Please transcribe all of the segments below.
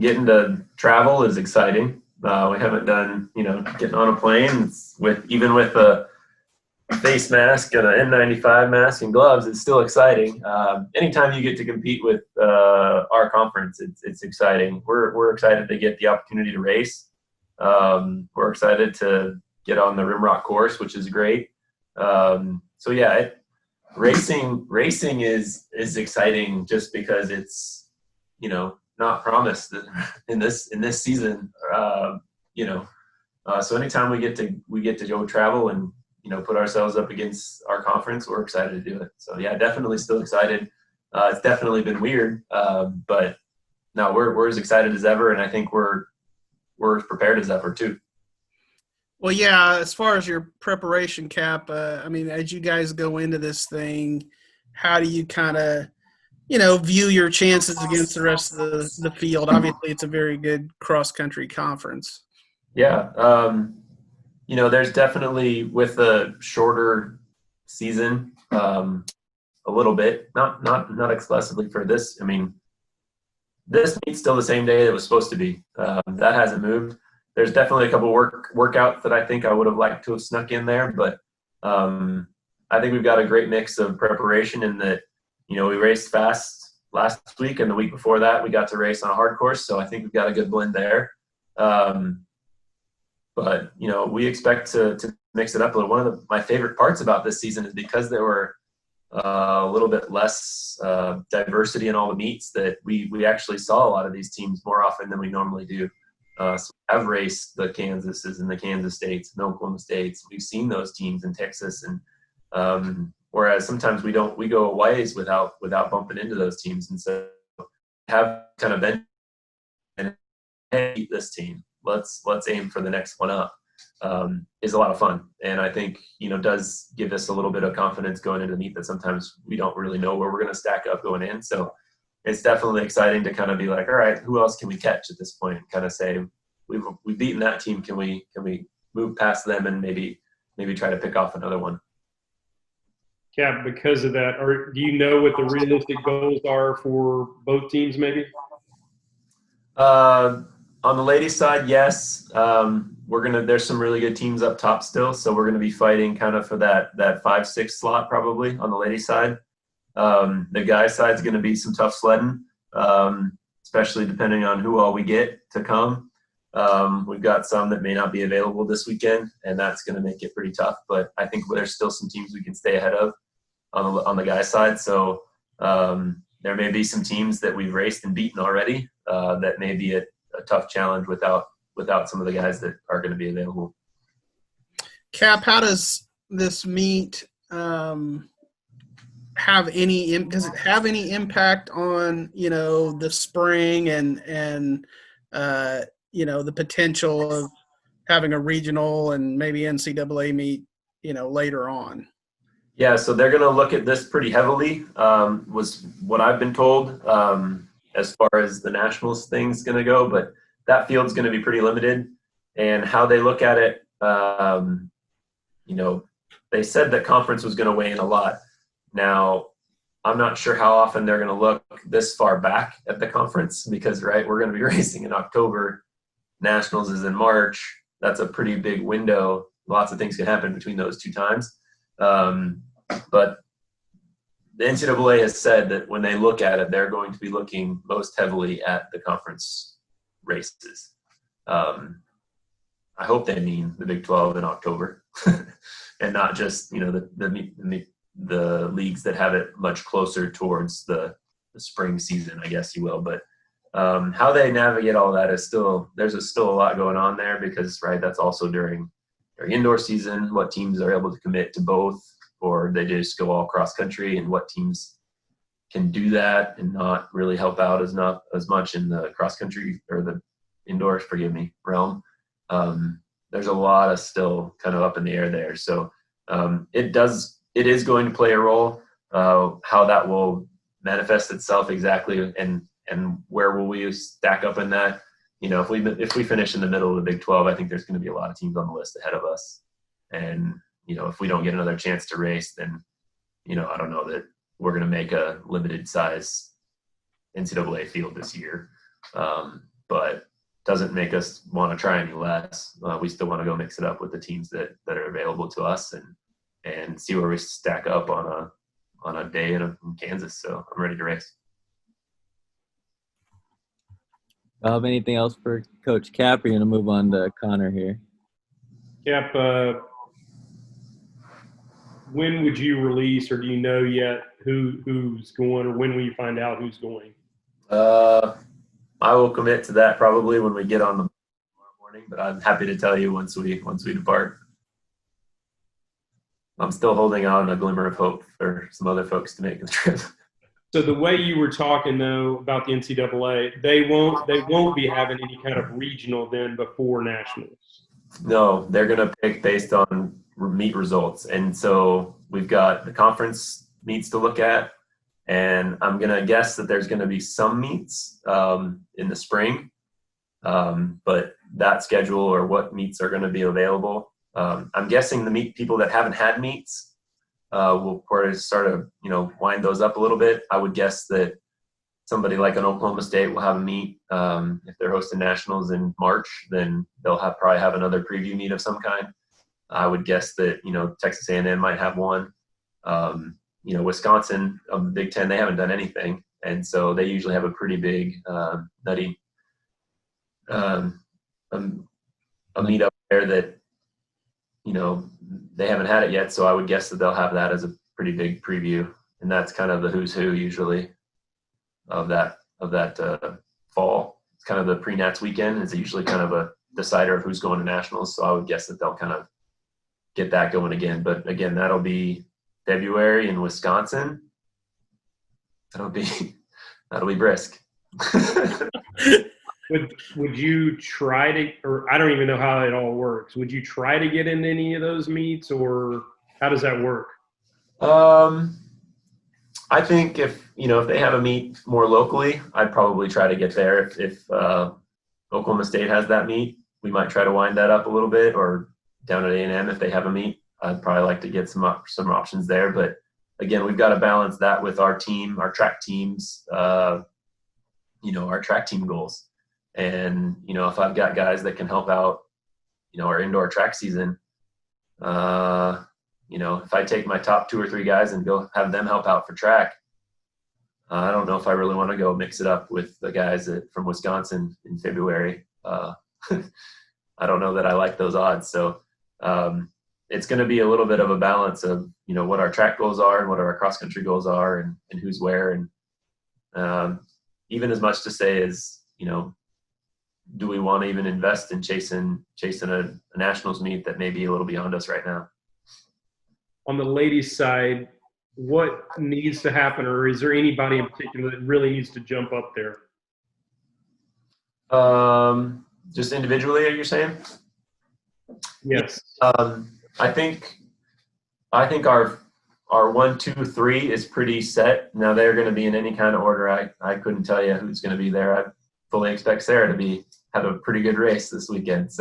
getting to travel is exciting. We haven't done, getting on a plane with a face mask and an N95 mask and gloves. It's still exciting. Anytime you get to compete with our conference, it's exciting. We're excited to get the opportunity to race. We're excited to get on the Rimrock course, which is great. Racing is exciting just because it's not promised in this season. So anytime we get to go travel and put ourselves up against our conference, we're excited to do it. So yeah, definitely still excited. It's definitely been weird, but no, we're as excited as ever, and I think we're as prepared as ever too. Well, yeah, as far as your preparation, Cap, as you guys go into this thing, how do you kind of, view your chances against the rest of the field? Obviously, it's a very good cross-country conference. Yeah. There's definitely, with a shorter season, a little bit, not excessively for this. This meet's still the same day it was supposed to be. That hasn't moved. There's definitely a couple workouts that I think I would have liked to have snuck in there, but I think we've got a great mix of preparation in that, we raced fast last week, and the week before that we got to race on a hard course, so I think we've got a good blend there. But we expect to mix it up a little. One of my favorite parts about this season is because there were a little bit less diversity in all the meets, that we actually saw a lot of these teams more often than we normally do. So I've raced the Kansases and the Kansas States and Oklahoma States. We've seen those teams in Texas, and whereas sometimes we go a ways without bumping into those teams. And so have kind of been, hey, this team, let's aim for the next one up, is a lot of fun. And I think, does give us a little bit of confidence going into the meet that sometimes we don't really know where we're going to stack up going in. So it's definitely exciting to kind of be like, all right, who else can we catch at this point? Kind of say, we've beaten that team. Can we move past them and maybe try to pick off another one? Cap, because of that, or do you know what the realistic goals are for both teams maybe? On the ladies' side, yes. There's some really good teams up top still, so we're gonna be fighting kind of for that 5-6 slot probably on the ladies' side. The guys' side is gonna be some tough sledding, especially depending on who all we get to come. We've got some that may not be available this weekend, and that's gonna make it pretty tough. But I think there's still some teams we can stay ahead of on the guys' side. So there may be some teams that we've raced and beaten already that may be a tough challenge without some of the guys that are going to be available. Cap, how does this meet does it have any impact on, the spring and the potential of having a regional and maybe NCAA meet, later on? Yeah, so they're going to look at this pretty heavily, was what I've been told, as far as the nationals thing's going to go, but that field's going to be pretty limited. And how they look at it, they said that conference was going to weigh in a lot. Now, I'm not sure how often they're going to look this far back at the conference because, right, we're going to be racing in October. Nationals is in March. That's a pretty big window. Lots of things can happen between those two times. But the NCAA has said that when they look at it, they're going to be looking most heavily at the conference races. I hope they mean the Big 12 in October and not just, the leagues that have it much closer towards the spring season, I guess you will. But how they navigate all that is there's still a lot going on there because, right, that's also during indoor season, what teams are able to commit to both, or they just go all cross country, and what teams can do that and not really help out as much in the cross country or the indoor, realm. There's a lot of still kind of up in the air there. So it is going to play a role. How that will manifest itself exactly, and where will we stack up in that? If we finish in the middle of the Big 12, I think there's going to be a lot of teams on the list ahead of us. And if we don't get another chance to race, then I don't know that we're going to make a limited size NCAA field this year. But but doesn't make us want to try any less. We still want to go mix it up with the teams that are available to us and see where we stack up on a day in Kansas. So I'm ready to race. Anything else for Coach Cap? Or are you going to move on to Connor here? Cap, when would you release, or do you know yet who's going, or when will you find out who's going? I will commit to that probably when we get on the tomorrow morning, but I'm happy to tell you once we depart. I'm still holding out on a glimmer of hope for some other folks to make the trip. So the way you were talking though about the NCAA, they won't be having any kind of regional then before nationals. No, they're going to pick based on meet results. And so we've got the conference meets to look at, and I'm going to guess that there's going to be some meets in the spring, but that schedule or what meets are going to be available. I'm guessing the meet people that haven't had meets will sort of, wind those up a little bit. I would guess that somebody like an Oklahoma State will have a meet. If they're hosting nationals in March, then they'll probably have another preview meet of some kind. I would guess that, Texas A&M might have one. Wisconsin, Big Ten, they haven't done anything. And so they usually have a pretty big, nutty a meet up there that, they haven't had it yet. So I would guess that they'll have that as a pretty big preview. And that's kind of the who's who usually of that fall. It's kind of the pre-nats weekend. It's usually kind of a decider of who's going to nationals. So I would guess that they'll kind of get that going again. But again, that'll be February in Wisconsin. That'll be brisk. Would you try to, or I don't even know how it all works. Would you try to get into any of those meets, or how does that work? I think if they have a meet more locally, I'd probably try to get there. If Oklahoma State has that meet, we might try to wind that up a little bit, or down at A&M if they have a meet. I'd probably like to get some options there. But again, we've got to balance that with our team, our track teams, our track team goals. And, if I've got guys that can help out, our indoor track season, if I take my top 2 or 3 guys and go have them help out for track, I don't know if I really want to go mix it up with the guys from Wisconsin in February. I don't know that I like those odds. So it's going to be a little bit of a balance of, what our track goals are and what our cross-country goals are and who's where. And even as much to say as, do we want to even invest in chasing a nationals meet that may be a little beyond us right now? On the ladies' side, what needs to happen, or is there anybody in particular that really needs to jump up there? Just individually, are you saying? Yes. I think our 1, 2, 3 is pretty set. Now they're going to be in any kind of order. I couldn't tell you who's going to be there. I fully expect Sarah to have a pretty good race this weekend,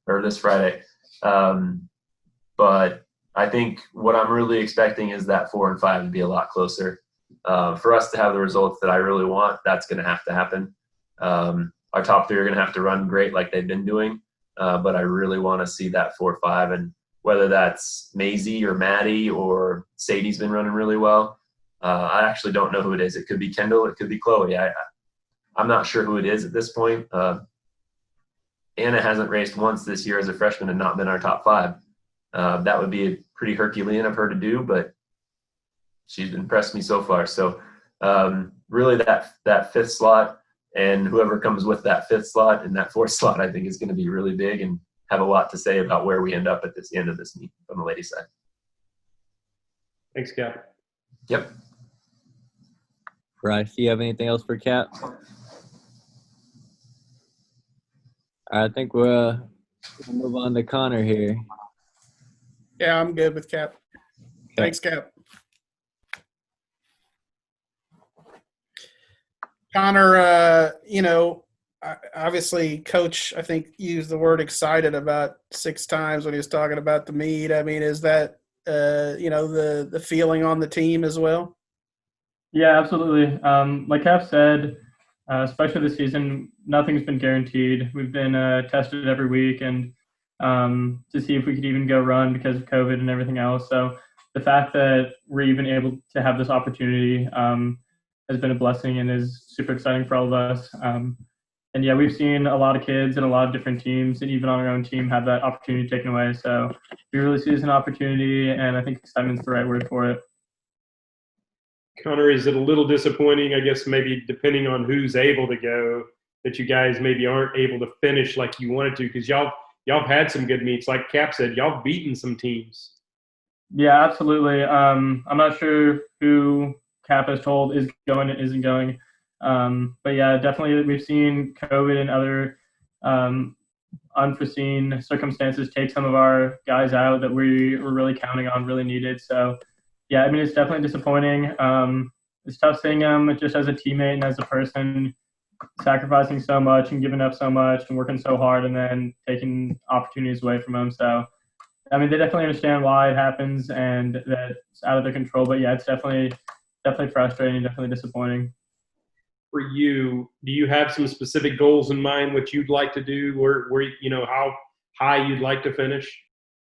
or this Friday. But I think what I'm really expecting is that 4 and 5 to be a lot closer. For us to have the results that I really want, that's going to have to happen. Our top 3 are going to have to run great like they've been doing, but I really want to see that 4, 5, and whether that's Maisie or Maddie or Sadie's been running really well. I actually don't know who it is. It could be Kendall. It could be Chloe. I'm not sure who it is at this point. Anna hasn't raced once this year as a freshman and not been our top 5. That would be a pretty Herculean of her to do, but she's impressed me so far. So really that 5th slot and whoever comes with that 5th slot and that 4th slot, I think is going to be really big and have a lot to say about where we end up at this end of this meet on the ladies' side. Thanks, Cap. Yep. Bryce, do you have anything else for Cap? I think we'll move on to Connor here. Yeah, I'm good with Cap. Thanks, Cap. Connor, obviously Coach, I think, used the word excited about 6 times when he was talking about the meet. I mean, is that, the feeling on the team as well? Yeah, absolutely. Like Cap said, especially this season, nothing's been guaranteed. We've been tested every week and to see if we could even go run because of COVID and everything else. So the fact that we're even able to have this opportunity has been a blessing and is super exciting for all of us. And yeah, we've seen a lot of kids and a lot of different teams, and even on our own team, have that opportunity taken away. So we really see it as an opportunity, and I think excitement's the right word for it. Connor, is it a little disappointing, I guess, maybe depending on who's able to go, that you guys maybe aren't able to finish like you wanted to? Because y'all have had some good meets. Like Cap said, y'all have beaten some teams. Yeah, absolutely. I'm not sure who Cap has told is going and isn't going. But yeah, definitely we've seen COVID and other unforeseen circumstances take some of our guys out that we were really counting on, really needed. So yeah, I mean, it's definitely disappointing. It's tough seeing him just as a teammate and as a person sacrificing so much and giving up so much and working so hard and then taking opportunities away from him. So, I mean, they definitely understand why it happens and that it's out of their control. But yeah, it's definitely frustrating, definitely disappointing. For you, do you have some specific goals in mind, what you'd like to do, where you know, how high you'd like to finish?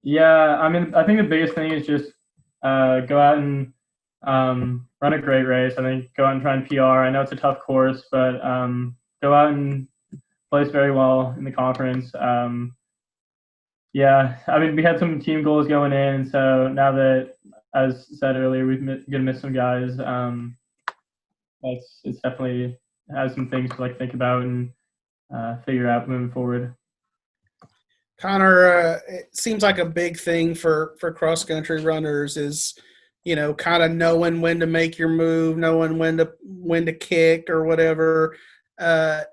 Yeah, I mean, I think the biggest thing is just go out and run a great race. I think go out and try and PR. I know it's a tough course, but go out and place very well in the conference. Yeah, I mean, we had some team goals going in, so now that, as said earlier, we're going to miss some guys. It's definitely has some things to think about and figure out moving forward. Connor, it seems like a big thing for cross country runners is, kind of knowing when to make your move, knowing when to kick or whatever.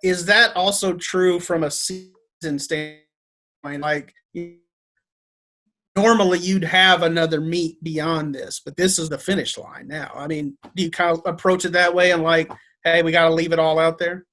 Is that also true from a season standpoint? Like, normally you'd have another meet beyond this, but this is the finish line now. I mean, do you kind of approach it that way and hey, we got to leave it all out there?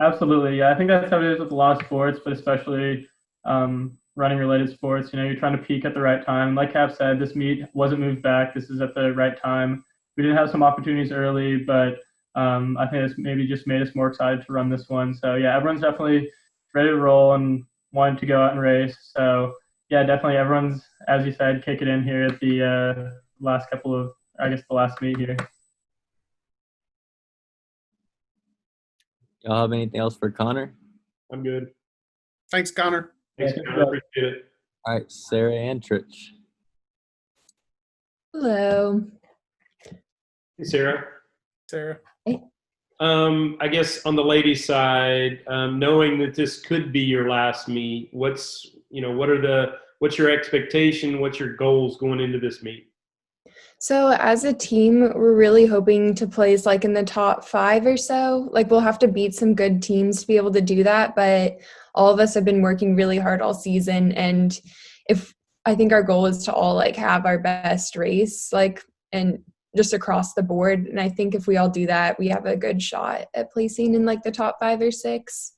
Absolutely. Yeah, I think that's how it is with a lot of sports, but especially running related sports. You're trying to peak at the right time. Like Cap said, this meet wasn't moved back. This is at the right time. We didn't have some opportunities early, but I think it's maybe just made us more excited to run this one. So yeah, everyone's definitely ready to roll and wanting to go out and race. So yeah, definitely everyone's, as you said, kick it in here at the last meet here. Y'all have anything else for Connor? I'm good. Thanks, Connor. Thanks, Connor. Appreciate it. All right, Sarah Antrich. Hello. Hey, Sarah. Sarah. I guess on the ladies' side, knowing that this could be your last meet, what's your expectation? What's your goals going into this meet? So as a team, we're really hoping to place in the top 5 or so. We'll have to beat some good teams to be able to do that, but all of us have been working really hard all season. And I think our goal is to all have our best race, and just across the board. And I think if we all do that, we have a good shot at placing in the top 5 or 6.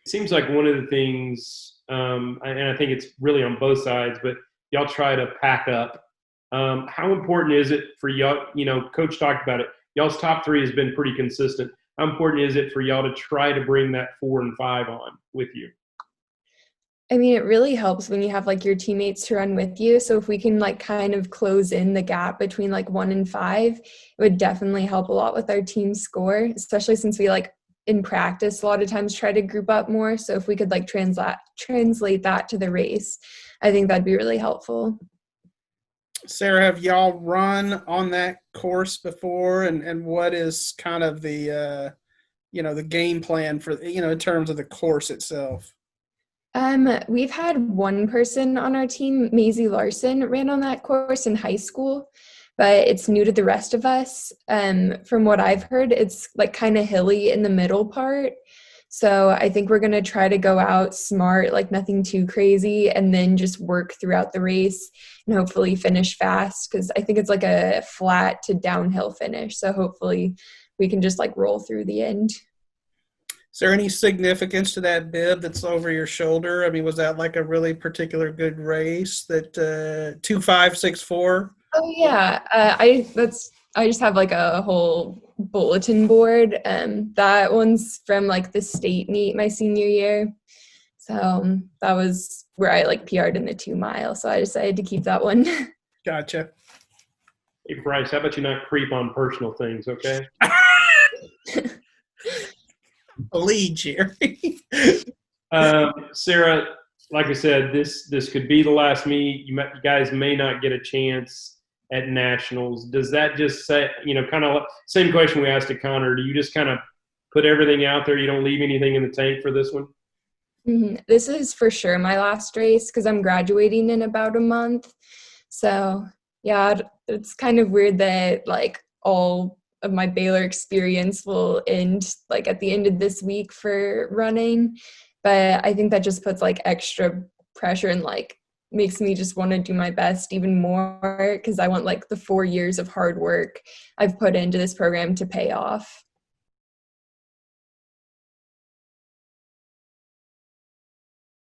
It seems like one of the things, and I think it's really on both sides, but y'all try to pack up. How important is it for y'all? Coach talked about it. Y'all's top 3 has been pretty consistent. How important is it for y'all to try to bring that 4 and 5 on with you? I mean, it really helps when you have your teammates to run with you. So if we can kind of close in the gap between 1 and 5, it would definitely help a lot with our team score, especially since we in practice a lot of times try to group up more. So if we could translate that to the race, I think that'd be really helpful. Sarah, have y'all run on that course before, and what is kind of the the game plan for in terms of the course itself? We've had one person on our team, Maisie Larson, ran on that course in high school, but it's new to the rest of us. From what I've heard, it's kind of hilly in the middle part. So I think we're going to try to go out smart, nothing too crazy, and then just work throughout the race and hopefully finish fast, because I think it's a flat to downhill finish. So hopefully we can just roll through the end. Is there any significance to that bib that's over your shoulder? I mean, was that a really particular good race, that 2.564? Oh yeah, that's I just have like a whole bulletin board. That one's from like the state meet my senior year. So that was where I like PR'd in the 2 mile. So I decided to keep that one. Gotcha. Hey, Bryce, how about you not creep on personal things, okay? Lead, Jerry. Sarah, like I said, this could be the last meet. You guys may not get a chance at nationals. Does that just say, kind of same question we asked to Connor? Do you just kind of put everything out there? You don't leave anything in the tank for this one? This is for sure my last race because I'm graduating in about a month. So yeah, it's kind of weird that like all of my Baylor experience will end like at the end of this week for running. But I think that just puts like extra pressure and like makes me just want to do my best even more because I want like the 4 years of hard work I've put into this program to pay off.